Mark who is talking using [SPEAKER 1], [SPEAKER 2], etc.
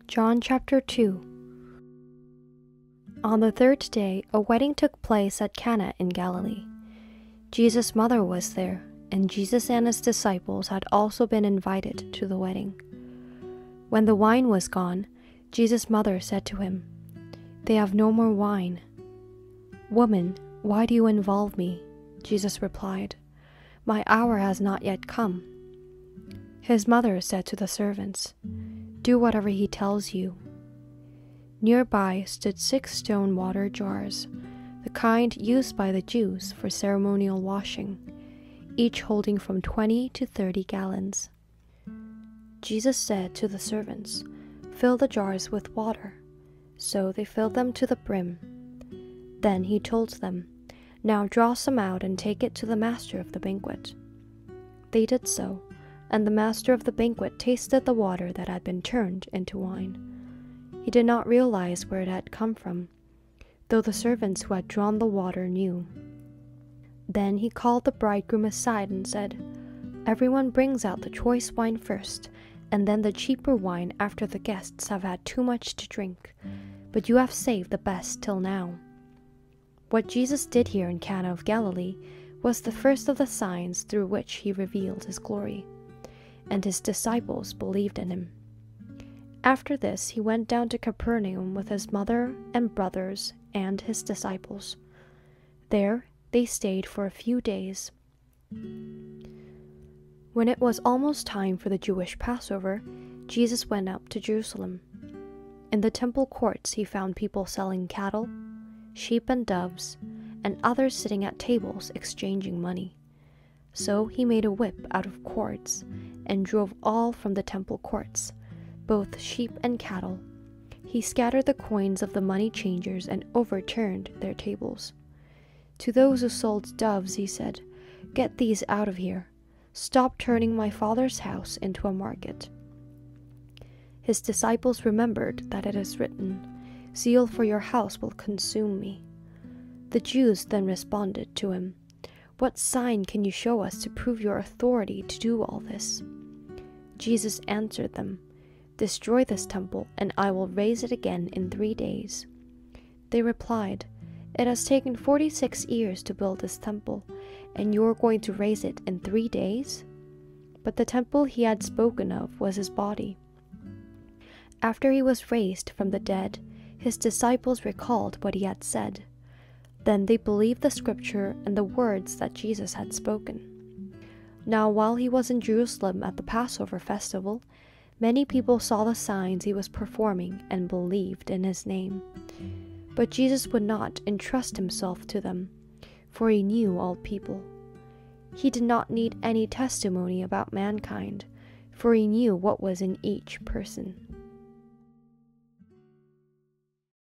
[SPEAKER 1] John chapter 2. On the third day, a wedding took place at Cana in Galilee. Jesus' mother was there, and Jesus and his disciples had also been invited to the wedding. When the wine was gone, Jesus' mother said to him, "They have no more wine." "Woman, why do you involve me?" Jesus replied, "My hour has not yet come." His mother said to the servants, "Do whatever he tells you." Nearby stood 6 stone water jars, the kind used by the Jews for ceremonial washing, each holding from 20 to 30 gallons. Jesus said to the servants, "Fill the jars with water." So they filled them to the brim. Then he told them, "Now draw some out and take it to the master of the banquet." They did so, and the master of the banquet tasted the water that had been turned into wine. He did not realize where it had come from, though the servants who had drawn the water knew. Then he called the bridegroom aside and said, "Everyone brings out the choice wine first, and then the cheaper wine after the guests have had too much to drink, but you have saved the best till now." What Jesus did here in Cana of Galilee was the first of the signs through which he revealed his glory, and his disciples believed in him. After this, he went down to Capernaum with his mother and brothers and his disciples. There they stayed for a few days. When it was almost time for the Jewish Passover, Jesus went up to Jerusalem. In the temple courts he found people selling cattle, sheep and doves, and others sitting at tables exchanging money. So he made a whip out of cords and drove all from the temple courts, both sheep and cattle. He scattered the coins of the money changers and overturned their tables. To those who sold doves he said, "Get these out of here. Stop turning my Father's house into a market." His disciples remembered that it is written, "Zeal for your house will consume me." The Jews then responded to him, "What sign can you show us to prove your authority to do all this?" Jesus answered them, "Destroy this temple, and I will raise it again in 3 days." They replied, "It has taken 46 years to build this temple, and you are going to raise it in 3 days?" But the temple he had spoken of was his body. After he was raised from the dead, his disciples recalled what he had said. Then they believed the scripture and the words that Jesus had spoken. Now while he was in Jerusalem at the Passover festival, many people saw the signs he was performing and believed in his name. But Jesus would not entrust himself to them, for he knew all people. He did not need any testimony about mankind, for he knew what was in each person.